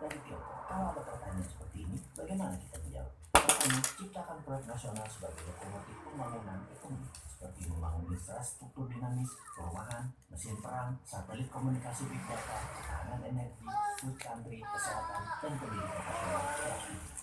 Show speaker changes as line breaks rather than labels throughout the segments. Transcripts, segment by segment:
dari Tiongkok. Kalau ada pertanyaan seperti ini, bagaimana kita menjawab? Pertama, ciptakan proyek nasional sebagai lokomotif pembangunan ekonomi, seperti membangun infrastruktur dinamis, perumahan, mesin perang, satelit komunikasi big data, ketahanan energi, food country, kesehatan, dan pendidikan nasional.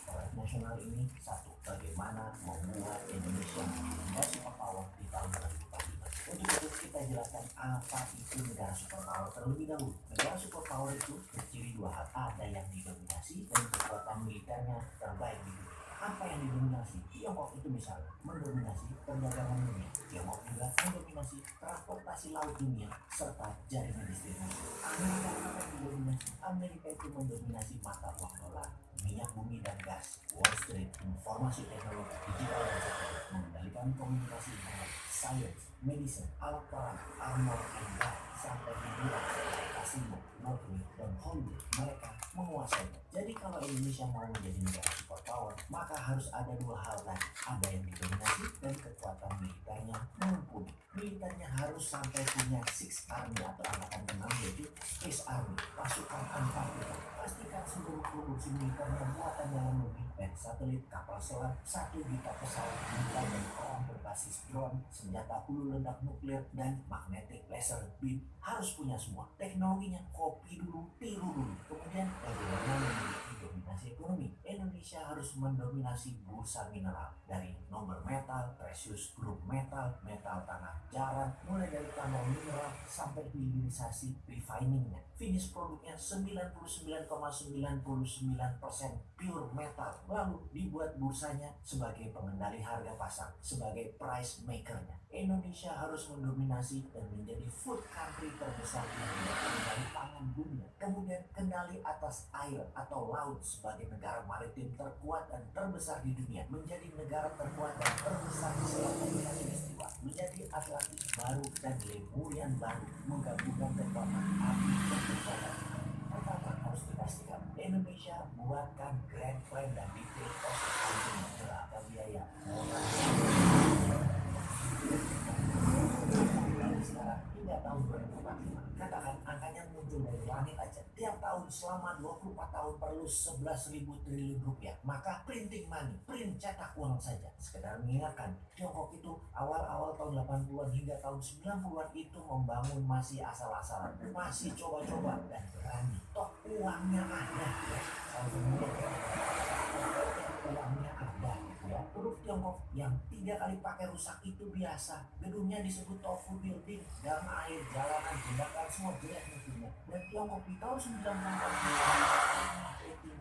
Proyek nasional ini satu, bagaimana membuat Indonesia menjadi superpower di tahun 2045. Untuk itu kita jelaskan apa itu negara superpower terlebih dahulu. Negara superpower itu terdiri dua hal, ada yang didominasi dan kekuatan militernya terbaik di dunia. Apa yang didominasi? Tiongkok itu misalnya mendominasi perdagangan dunia. Tiongkok juga mendominasi transportasi laut dunia serta jaringan distribusi. Amerika apa yang didominasi? Amerika itu mendominasi mata uang dolar, minyak bumi dan gas, Wall Street, informasi teknologi digital dan satelit, mengendalikan komunikasi internet, science, medicine, alat perang, armor and gun, sampai hiburan seperti kasino, Broadway, dan Hollywood. Mereka menguasainya. Jadi kalau Indonesia mau menjadi negara superpower, maka harus ada dua hal tadi. Ada yang didominasi dan kekuatan militernya mumpuni. Militernya harus sampai punya Six Army atau angkatan keenam, yaitu Space Army, pasukan Antartika. Pastikan seluruh produksi militernya buatan dalam negeri, dan satelit, kapal selam, 1 juta pesawat militer dan perang berbasis drone, senjata hulu ledak nuklir, dan magnetic laser beam. Harus punya semua. Teknologinya kopi dulu, tiru dulu. Kemudian bagaimana memiliki dominasi ekonomi? Indonesia harus mendominasi bursa mineral dari nomor metal, precious group metal, metal tanah jarang, mulai dari tambang mineral sampai hilirisasi refiningnya. Finish produknya 99,99% pure metal. Lalu dibuat bursanya sebagai pengendali harga pasar, sebagai price makernya. Indonesia harus mendominasi dan menjadi food country terbesar di dunia, kendali pangan dunia. Kemudian kendali atas air atau laut sebagai negara maritim terkuat dan terbesar di dunia, menjadi negara terkuat dan terbesar di selatan Khatulistiwa, menjadi Atlantis baru dan Lemurian baru, menggabungkan kekuatan api dan kekuatan air. Pertama harus dipastikan Indonesia buatkan grand plan dan detail cost accounting, berapa biaya, dari sekarang hingga tahun 2045. Katakan angkanya muncul dari langit aja. Tiap tahun selama 24 tahun perlu 11.000 triliun rupiah. Maka printing money, print cetak uang saja. Sekedar mengingatkan, Tiongkok itu awal-awal tahun 80-an hingga tahun 90-an itu membangun masih asal-asalan, masih coba-coba dan berani. Toh uangnya ada ya. Uangnya ada ya. Huruf Tiongkok yang 3 kali pakai rusak itu biasa. Gedungnya disebut Tofu Building, dalam air, jalanan, jembatan, semua jelek mutunya. Dan Tiongkok di tahun 90-an country,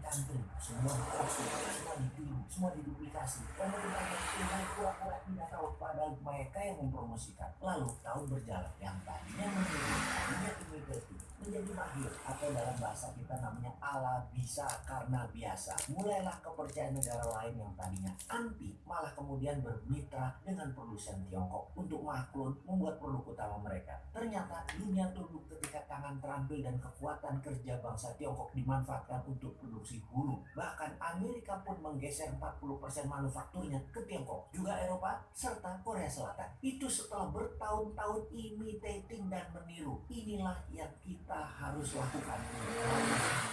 semua dikasih, semua ditiru, semua diduplikasi. Pemerintah yang pura-pura tidak tahu, padahal mereka yang mempromosikan. Lalu tahun berjalan, yang tadinya menjadi, tadinya imitatif, menjadi mahir, atau dalam bahasa kita namanya ala bisa karena biasa. Mulailah kepercayaan negara lain yang tadinya anti, malah kemudian bermitra dengan produsen Tiongkok untuk maklun membuat produk utama mereka. Ternyata dunia tunduk ketika tangan terampil dan kekuatan kerja bangsa Tiongkok dimanfaatkan untuk produksi hulu. Bahkan Amerika pun menggeser 40% manufakturnya ke Tiongkok, juga Eropa serta Korea Selatan. Itu setelah bertahun-tahun imitating dan meniru. Inilah yang kita harus lakukan.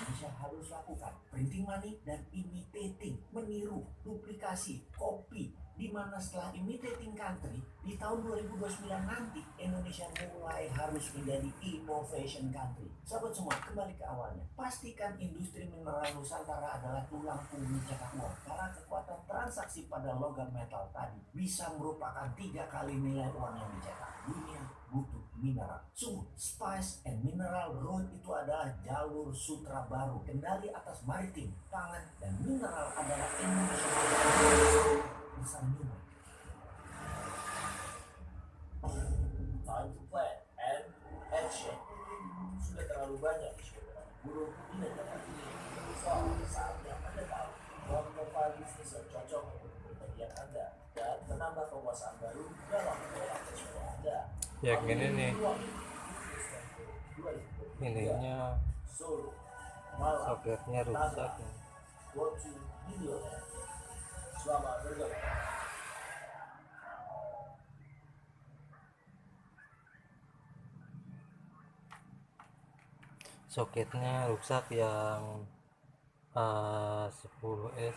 Indonesia harus lakukan printing money dan imitating, meniru, duplikasi, copy, di mana setelah imitating country di tahun 2029 nanti Indonesia mulai harus menjadi innovation country. Sahabat semua, kembali ke awalnya. Pastikan industri mineral Nusantara adalah tulang punggung cetak uang, karena kekuatan transaksi pada logam metal tadi bisa merupakan 3 kali nilai uang yang dicetak. Dunia butuh mineral. Sungguh, Spice and Mineral Road itu adalah jalur sutra baru. Kendali atas maritim, pangan, dan mineral adalah Indonesia besar minat. Time to plan and action. Sudah terlalu banyak buruk di negara ini. So, saatnya Anda tahu bahwa profil bisnis yang cocok untuk kepribadian Anda dan menambah kekuasaan baru dalam mengelola cash Anda.
Ya gini nih, ininya soketnya rusak ya.
Selamat bergabung.
Soketnya rusak yang A10S